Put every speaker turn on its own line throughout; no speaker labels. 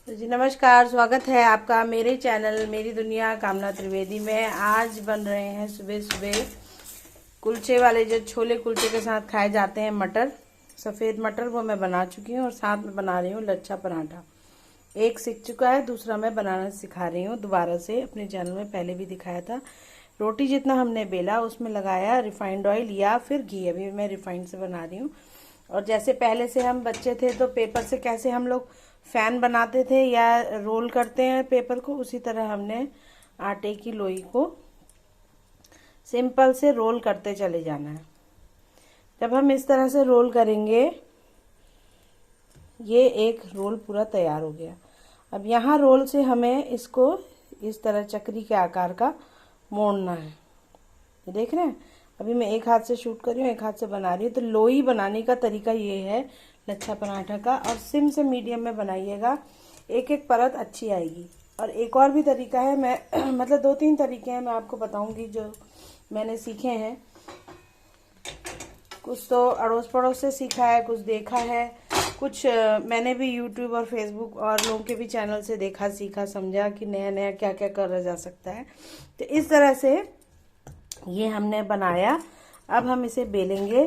तो जी नमस्कार, स्वागत है आपका मेरे चैनल मेरी दुनिया कामना त्रिवेदी में। आज बन रहे हैं सुबह सुबह कुलचे वाले, जो छोले कुलचे के साथ खाए जाते हैं, मटर, सफ़ेद मटर, वो मैं बना चुकी हूँ और साथ में बना रही हूँ लच्छा पराठा। एक सीख चुका है, दूसरा मैं बनाना सिखा रही हूँ दोबारा से। अपने चैनल में पहले भी दिखाया था। रोटी जितना हमने बेला उसमें लगाया रिफाइंड ऑयल या फिर घी। अभी मैं रिफाइंड से बना रही हूँ। और जैसे पहले से हम बच्चे थे तो पेपर से कैसे हम लोग फैन बनाते थे या रोल करते हैं पेपर को, उसी तरह हमने आटे की लोई को सिंपल से रोल करते चले जाना है। जब हम इस तरह से रोल करेंगे, ये एक रोल पूरा तैयार हो गया। अब यहाँ रोल से हमें इसको इस तरह चक्री के आकार का मोड़ना है। ये देख रहे हैं, अभी मैं एक हाथ से शूट कर रही हूँ, एक हाथ से बना रही हूँ। तो लोई बनाने का तरीका ये है लच्छा पराठा का। और सिम से मीडियम में बनाइएगा, एक एक परत अच्छी आएगी। और एक और भी तरीका है, मैं मतलब 2-3 तरीके हैं, मैं आपको बताऊंगी जो मैंने सीखे हैं। कुछ तो अड़ोस पड़ोस से सीखा है, कुछ देखा है, कुछ मैंने भी यूट्यूब और फेसबुक और लोगों के भी चैनल से देखा, सीखा, समझा कि नया नया क्या क्या करा जा सकता है। तो इस तरह से ये हमने बनाया। अब हम इसे बेलेंगे,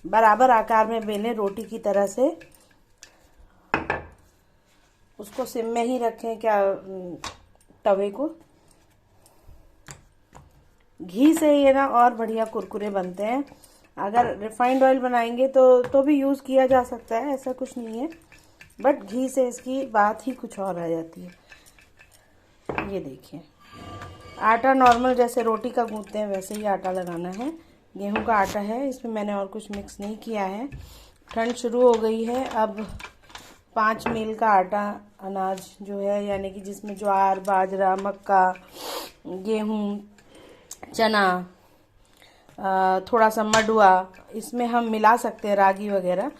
बराबर आकार में बेलें, रोटी की तरह से। उसको सिम में ही रखें, क्या तवे को। घी से ये ना और बढ़िया कुरकुरे बनते हैं। अगर रिफाइंड ऑयल बनाएंगे तो भी यूज़ किया जा सकता है, ऐसा कुछ नहीं है, बट घी से इसकी बात ही कुछ और आ जाती है। ये देखिए, आटा नॉर्मल जैसे रोटी का गूंथते हैं वैसे ही आटा लगाना है। गेहूं का आटा है, इसमें मैंने और कुछ मिक्स नहीं किया है। ठंड शुरू हो गई है। अब 5 मील का आटा, अनाज जो है, यानी कि जिसमें ज्वार, बाजरा, मक्का, गेहूं, चना, थोड़ा सा मडुआ, इसमें हम मिला सकते हैं, रागी वगैरह।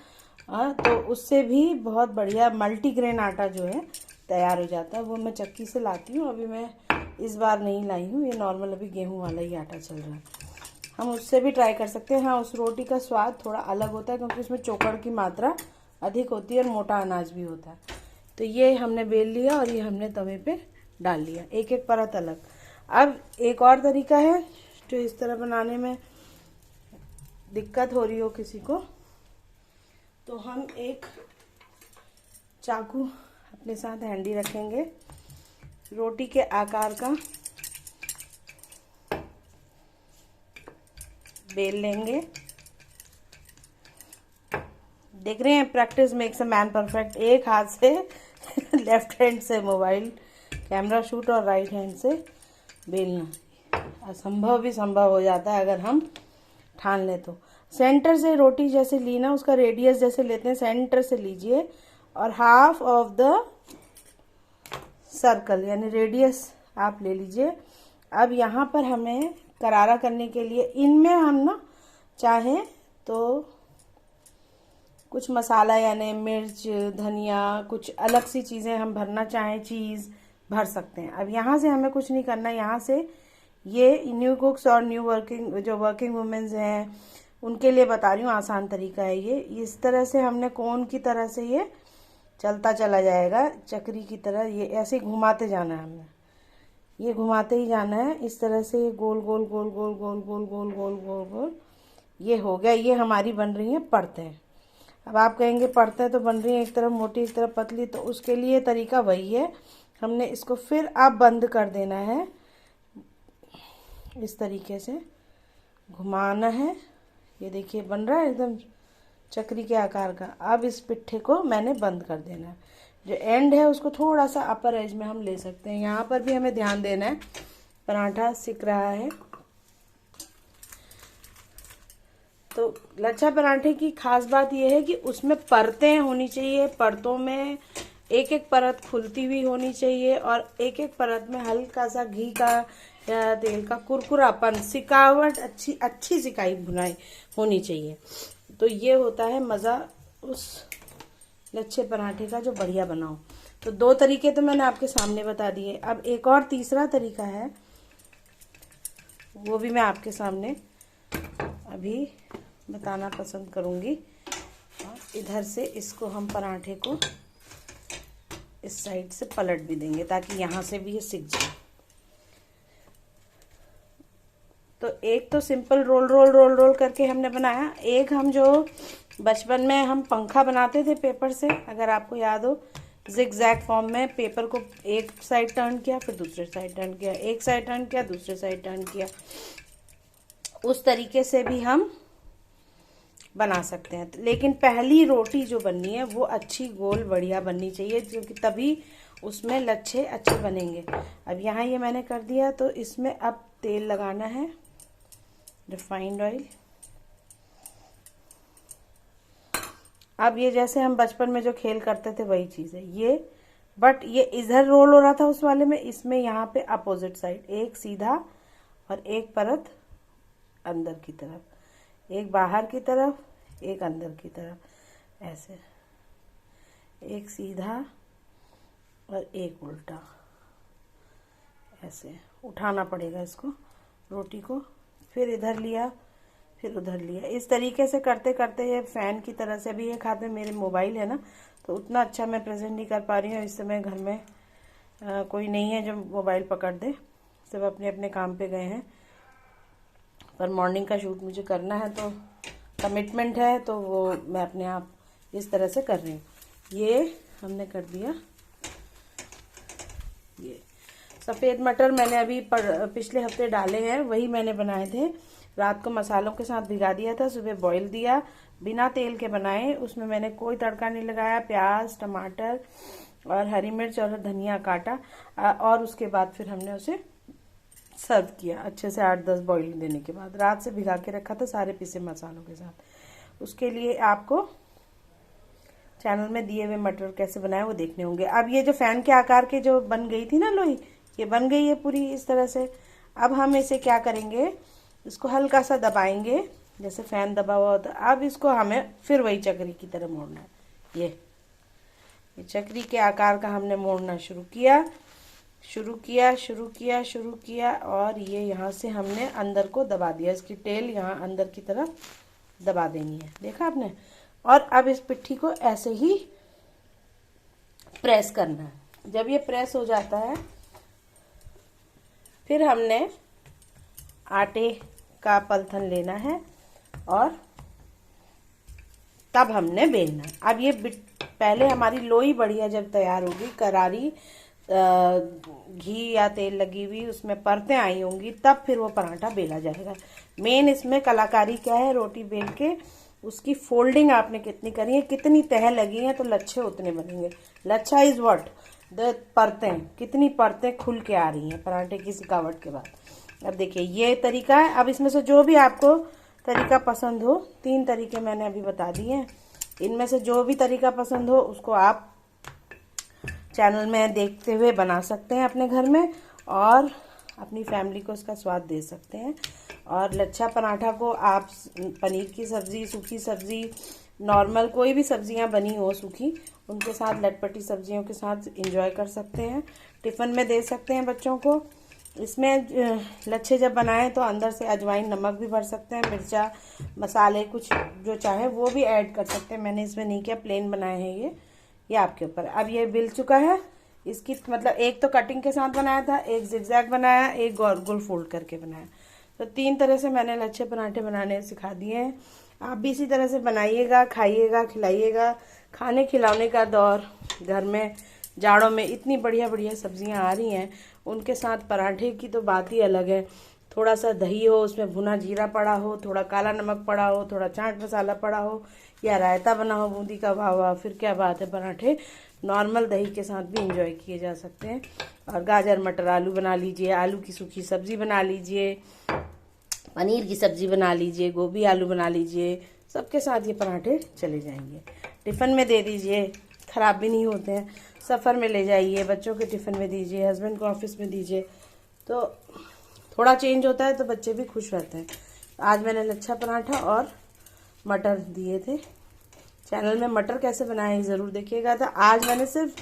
तो उससे भी बहुत बढ़िया मल्टीग्रेन आटा जो है तैयार हो जाता है। वो मैं चक्की से लाती हूँ, अभी मैं इस बार नहीं लाई हूँ। ये नॉर्मल अभी गेहूं वाला ही आटा चल रहा है। हम उससे भी ट्राई कर सकते हैं। हाँ, उस रोटी का स्वाद थोड़ा अलग होता है क्योंकि उसमें चोकर की मात्रा अधिक होती है और मोटा अनाज भी होता है। तो ये हमने बेल लिया और ये हमने तवे पे डाल लिया, एक एक परत अलग। अब एक और तरीका है जो इस तरह बनाने में दिक्कत हो रही हो किसी को, तो हम एक चाकू अपने साथ हैंडी रखेंगे, रोटी के आकार का बेल लेंगे। देख रहे हैं, practice makes a man perfect. एक हाथ से लेफ्ट हैंड से मोबाइल कैमरा शूट और राइट हैंड से बेलना असंभव भी संभव हो जाता है अगर हम ठान ले तो। सेंटर से रोटी जैसे ली ना, उसका रेडियस जैसे लेते हैं, सेंटर से लीजिए और हाफ ऑफ द सर्कल यानी रेडियस आप ले लीजिए। अब यहाँ पर हमें करारा करने के लिए इनमें हम ना चाहें तो कुछ मसाला यानी मिर्च, धनिया, कुछ अलग सी चीज़ें हम भरना चाहें, चीज़ भर सकते हैं। अब यहाँ से हमें कुछ नहीं करना। यहाँ से ये न्यू कुक्स और न्यू वर्किंग जो वर्किंग वुमेन्स हैं उनके लिए बता रही हूँ, आसान तरीका है ये। इस तरह से हमने कोन की तरह से ये चलता चला जाएगा, चक्री की तरह। ये ऐसे घुमाते जाना है हमने, ये घुमाते ही जाना है इस तरह से, गोल गोल गोल गोल गोल गोल गोल गोल गोल गोल। ये हो गया। ये हमारी बन रही हैं परतें। अब आप कहेंगे परतें तो बन रही हैं एक तरफ मोटी एक तरफ पतली, तो उसके लिए तरीका वही है। हमने इसको फिर अब बंद कर देना है, इस तरीके से घुमाना है। ये देखिए बन रहा है एकदम चक्री के आकार का। अब इस पिट्ठे को मैंने बंद कर देना है। जो एंड है उसको थोड़ा सा अपर एज में हम ले सकते हैं। यहाँ पर भी हमें ध्यान देना है, पराठा सिक रहा है। तो लच्छा पराठे की खास बात यह है कि उसमें परतें होनी चाहिए, परतों में एक एक परत खुलती हुई होनी चाहिए और एक एक परत में हल्का सा घी का या तेल का कुरकुरापन, सिकावट, अच्छी सिकाई भुनाई होनी चाहिए। तो ये होता है मज़ा उस लच्छे पराठे का जो बढ़िया बनाओ। तो 2 तरीके तो मैंने आपके सामने बता दिए। अब एक और तीसरा तरीका है, वो भी मैं आपके सामने अभी बताना पसंद करूँगी। इधर से इसको हम पराठे को इस साइड से पलट भी देंगे ताकि यहाँ से भी ये सिक जाए। तो एक तो simple roll roll roll roll करके हमने बनाया। एक हम जो बचपन में हम पंखा बनाते थे पेपर से, अगर आपको याद हो, जिगजैग फॉर्म में पेपर को एक साइड टर्न किया, फिर दूसरे साइड टर्न किया, एक साइड टर्न किया, दूसरे साइड टर्न किया, उस तरीके से भी हम बना सकते हैं। लेकिन पहली रोटी जो बननी है वो अच्छी गोल बढ़िया बननी चाहिए, क्योंकि तभी उसमें लच्छे अच्छे बनेंगे। अब यहाँ ये मैंने कर दिया, तो इसमें अब तेल लगाना है, रिफाइंड ऑयल। अब ये जैसे हम बचपन में जो खेल करते थे वही चीज़ है ये, बट ये इधर रोल हो रहा था उस वाले में, इसमें यहाँ पे अपोजिट साइड, एक सीधा और एक परत अंदर की तरफ, एक बाहर की तरफ, एक अंदर की तरफ, ऐसे एक सीधा और एक उल्टा, ऐसे उठाना पड़ेगा इसको, रोटी को, फिर इधर लिया, फिर उधर लिया। इस तरीके से करते करते ये फैन की तरह से, अभी एक हाथ में मेरे मोबाइल है ना, तो उतना अच्छा मैं प्रेजेंट नहीं कर पा रही हूँ। इस समय घर में कोई नहीं है जो मोबाइल पकड़ दे, सब अपने अपने काम पे गए हैं। पर मॉर्निंग का शूट मुझे करना है, तो कमिटमेंट है, तो वो मैं अपने आप इस तरह से कर रही हूँ। ये हमने कर दिया। ये सफ़ेद मटर मैंने अभी पिछले हफ्ते डाले हैं, वही मैंने बनाए थे। रात को मसालों के साथ भिगा दिया था, सुबह बॉईल दिया, बिना तेल के बनाए। उसमें मैंने कोई तड़का नहीं लगाया, प्याज, टमाटर और हरी मिर्च और धनिया काटा, और उसके बाद फिर हमने उसे सर्व किया अच्छे से 8-10 बॉईल देने के बाद। रात से भिगा के रखा था सारे पिसे मसालों के साथ। उसके लिए आपको चैनल में दिए हुए मटर कैसे बनाए वो देखने होंगे। अब ये जो फैन के आकार के जो बन गई थी ना लोई, ये बन गई है पूरी इस तरह से। अब हम इसे क्या करेंगे, इसको हल्का सा दबाएंगे जैसे फैन दबा हुआ होता। अब इसको हमें फिर वही चक्री की तरह मोड़ना है। ये चक्री के आकार का हमने मोड़ना शुरू किया, और ये यहाँ से हमने अंदर को दबा दिया। इसकी टेल यहाँ अंदर की तरफ दबा देनी है, देखा आपने। और अब इस पिट्ठी को ऐसे ही प्रेस करना है। जब ये प्रेस हो जाता है, फिर हमने आटे का पलथन लेना है और तब हमने बेलना है। अब ये पहले हमारी लोई बढ़िया जब तैयार होगी, करारी घी या तेल लगी हुई, उसमें परतें आई होंगी, तब फिर वो पराठा बेला जाएगा। मेन इसमें कलाकारी क्या है, रोटी बेल के उसकी फोल्डिंग आपने कितनी करी है, कितनी तह लगी है, तो लच्छे उतने बनेंगे। लच्छा इज व्हाट, द परतें, कितनी परतें खुल के आ रही हैं पराठे की सिकावट के बाद। अब देखिए ये तरीका है। अब इसमें से जो भी आपको तरीका पसंद हो, 3 तरीके मैंने अभी बता दिए हैं, इनमें से जो भी तरीका पसंद हो उसको आप चैनल में देखते हुए बना सकते हैं अपने घर में, और अपनी फैमिली को इसका स्वाद दे सकते हैं। और लच्छा पराठा को आप पनीर की सब्ज़ी, सूखी सब्ज़ी, नॉर्मल कोई भी सब्जियां बनी हो सूखी, उनके साथ लटपटी सब्जियों के साथ एंजॉय कर सकते हैं। टिफ़िन में दे सकते हैं बच्चों को। इसमें लच्छे जब बनाएं तो अंदर से अजवाइन, नमक भी भर सकते हैं, मिर्चा, मसाले कुछ जो चाहे वो भी ऐड कर सकते हैं। मैंने इसमें नहीं किया, प्लेन बनाए हैं ये आपके ऊपर। अब ये बिल चुका है। इसकी मतलब एक तो कटिंग के साथ बनाया था, एक जिगजैग बनाया, एक गोल फोल्ड करके बनाया। तो 3 तरह से मैंने लच्छे पराठे बनाने सिखा दिए हैं। आप भी इसी तरह से बनाइएगा, खाइएगा, खिलाइएगा। खाने खिलाने का दौर, घर में जाड़ों में इतनी बढ़िया बढ़िया सब्जियां आ रही हैं, उनके साथ पराठे की तो बात ही अलग है। थोड़ा सा दही हो, उसमें भुना जीरा पड़ा हो, थोड़ा काला नमक पड़ा हो, थोड़ा चाट मसाला पड़ा हो, या रायता बना हो बूंदी का, वाह वाह, फिर क्या बात है। पराठे नॉर्मल दही के साथ भी इंजॉय किए जा सकते हैं। और गाजर, मटर, आलू बना लीजिए, आलू की सूखी सब्जी बना लीजिए, पनीर की सब्जी बना लीजिए, गोभी आलू बना लीजिए, सबके साथ ये पराठे चले जाएंगे। टिफ़िन में दे दीजिए, ख़राब भी नहीं होते हैं। सफ़र में ले जाइए, बच्चों के टिफ़िन में दीजिए, हस्बैंड को ऑफिस में दीजिए, तो थोड़ा चेंज होता है तो बच्चे भी खुश रहते हैं। आज मैंने लच्छा पराठा और मटर दिए थे। चैनल में मटर कैसे बनाए ज़रूर देखिएगा। तो आज मैंने सिर्फ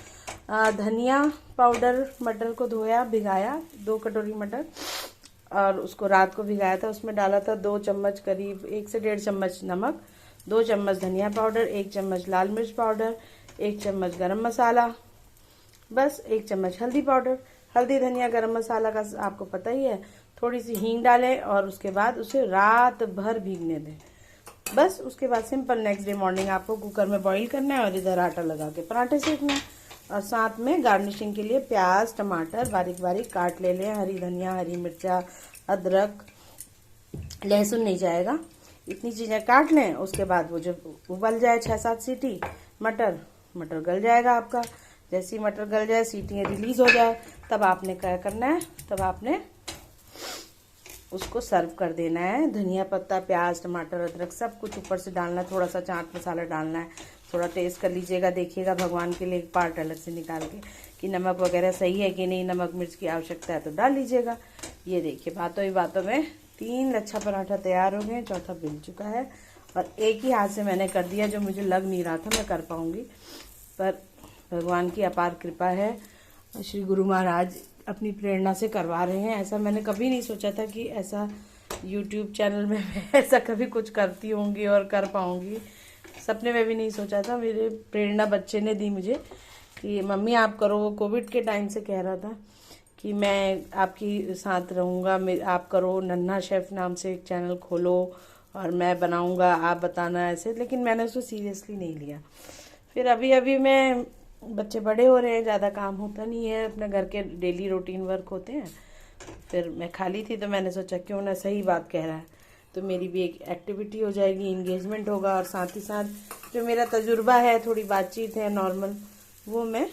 धनिया पाउडर मटर को धोया, भिगाया, 2 कटोरी मटर, और उसको रात को भिगाया था। उसमें डाला था 2 चम्मच, करीब 1 से 1.5 चम्मच नमक, 2 चम्मच धनिया पाउडर, 1 चम्मच लाल मिर्च पाउडर, 1 चम्मच गरम मसाला, बस 1 चम्मच हल्दी पाउडर, हल्दी धनिया गरम मसाला का आपको पता ही है। थोड़ी सी हींग डालें और उसके बाद उसे रात भर भीगने दें। बस उसके बाद सिंपल नेक्स्ट डे मॉर्निंग आपको कुकर में बॉईल करना है और इधर आटा लगा के पराठे सेकना है। और साथ में गार्निशिंग के लिए प्याज टमाटर बारीक बारीक काट ले लें, हरी धनिया, हरी मिर्चा, अदरक, लहसुन नहीं जाएगा, इतनी चीज़ें काट लें। उसके बाद वो जब उबल जाए 6-7 सीटी, मटर गल जाएगा आपका। जैसे ही मटर गल जाए, सीटियाँ रिलीज हो जाए, तब आपने क्या करना है, तब आपने उसको सर्व कर देना है। धनिया पत्ता, प्याज टमाटर अदरक सब कुछ ऊपर से डालना है, थोड़ा सा चाट मसाला डालना है। थोड़ा टेस्ट कर लीजिएगा, देखिएगा भगवान के लिए एक पार्ट अलग से निकाल के कि नमक वगैरह सही है कि नहीं, नमक मिर्च की आवश्यकता है तो डाल लीजिएगा। ये देखिए बातों ही बातों में 3 लच्छा पराठा तैयार हो गए, चौथा बिल चुका है। और एक ही हाथ से मैंने कर दिया, जो मुझे लग नहीं रहा था मैं कर पाऊंगी, पर भगवान की अपार कृपा है। श्री गुरु महाराज अपनी प्रेरणा से करवा रहे हैं। ऐसा मैंने कभी नहीं सोचा था कि ऐसा YouTube चैनल में मैं ऐसा कभी कुछ करती होंगी और कर पाऊंगी। सपने में भी नहीं सोचा था। मेरे प्रेरणा बच्चे ने दी मुझे कि मम्मी आप करो। वो कोविड के टाइम से कह रहा था कि मैं आपकी साथ रहूँगा, आप करो, नन्हा शेफ़ नाम से एक चैनल खोलो और मैं बनाऊँगा, आप बताना ऐसे। लेकिन मैंने उसको सीरियसली नहीं लिया। फिर अभी मैं, बच्चे बड़े हो रहे हैं, ज़्यादा काम होता नहीं है, अपने घर के डेली रूटीन वर्क होते हैं। फिर मैं खाली थी तो मैंने सोचा क्यों ना, सही बात कह रहा है, तो मेरी भी एक एक्टिविटी हो जाएगी, इंगेजमेंट होगा, और साथ ही साथ जो मेरा तजुर्बा है, थोड़ी बातचीत है नॉर्मल, वो मैं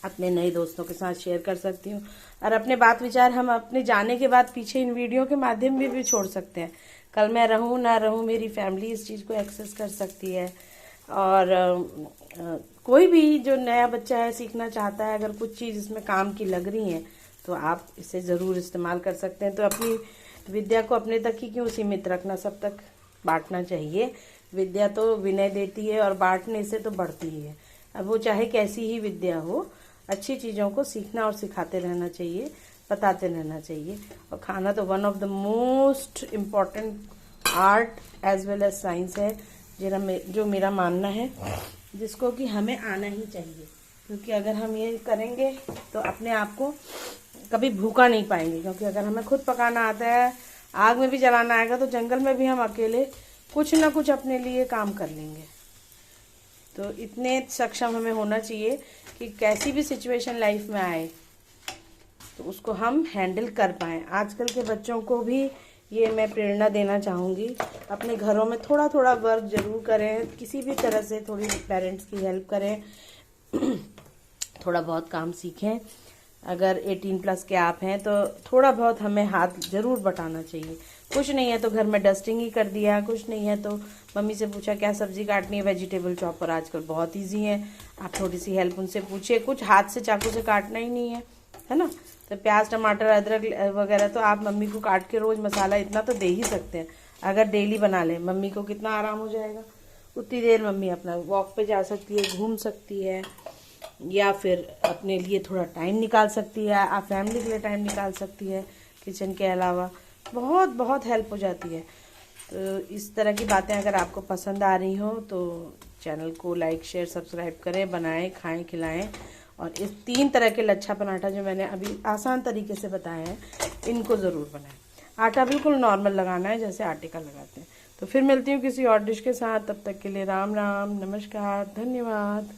अपने नए दोस्तों के साथ शेयर कर सकती हूँ। और अपने बात विचार हम अपने जाने के बाद पीछे इन वीडियो के माध्यम में भी छोड़ सकते हैं। कल मैं रहूँ ना रहूँ, मेरी फैमिली इस चीज़ को एक्सेस कर सकती है। और कोई भी जो नया बच्चा है, सीखना चाहता है, अगर कुछ चीज़ इसमें काम की लग रही है तो आप इसे ज़रूर इस्तेमाल कर सकते हैं। तो अपनी विद्या को अपने तक ही क्यों सीमित रखना, सब तक बांटना चाहिए। विद्या तो विनय देती है और बांटने से तो बढ़ती ही है। अब वो चाहे कैसी ही विद्या हो, अच्छी चीज़ों को सीखना और सिखाते रहना चाहिए, बताते रहना चाहिए। और खाना तो one of the most important art as well as science है, जो मेरा मानना है, जिसको कि हमें आना ही चाहिए। क्योंकि अगर हम ये करेंगे तो अपने आप को कभी भूखा नहीं पाएंगे। क्योंकि अगर हमें खुद पकाना आता है, आग में भी जलाना आएगा, तो जंगल में भी हम अकेले कुछ ना कुछ अपने लिए काम कर लेंगे। तो इतने सक्षम हमें होना चाहिए कि कैसी भी सिचुएशन लाइफ में आए तो उसको हम हैंडल कर पाएँ। आजकल के बच्चों को भी ये मैं प्रेरणा देना चाहूँगी, अपने घरों में थोड़ा थोड़ा वर्क जरूर करें, किसी भी तरह से थोड़ी पेरेंट्स की हेल्प करें, थोड़ा बहुत काम सीखें। अगर 18+ के आप हैं तो थोड़ा बहुत हमें हाथ जरूर बटाना चाहिए। कुछ नहीं है तो घर में डस्टिंग ही कर दिया, कुछ नहीं है तो मम्मी से पूछा क्या सब्जी काटनी है, वेजिटेबल चॉपर आजकल बहुत ईजी है, आप थोड़ी सी हेल्प उनसे पूछिए। कुछ हाथ से चाकू से काटना ही नहीं है ना। तो प्याज टमाटर अदरक वगैरह तो आप मम्मी को काट के रोज मसाला इतना तो दे ही सकते हैं। अगर डेली बना लें, मम्मी को कितना आराम हो जाएगा। उतनी देर मम्मी अपना वॉक पे जा सकती है, घूम सकती है, या फिर अपने लिए थोड़ा टाइम निकाल सकती है, आप फैमिली के लिए टाइम निकाल सकती है। किचन के अलावा बहुत बहुत हेल्प हो जाती है। तो इस तरह की बातें अगर आपको पसंद आ रही हो तो चैनल को लाइक शेयर सब्सक्राइब करें, बनाएं, खाएं, खिलाएं। और इस 3 तरह के लच्छा पराठा जो मैंने अभी आसान तरीके से बताया है, इनको ज़रूर बनाएं। आटा बिल्कुल नॉर्मल लगाना है जैसे आटे का लगाते हैं। तो फिर मिलती हूँ किसी और डिश के साथ, तब तक के लिए राम राम, नमस्कार, धन्यवाद।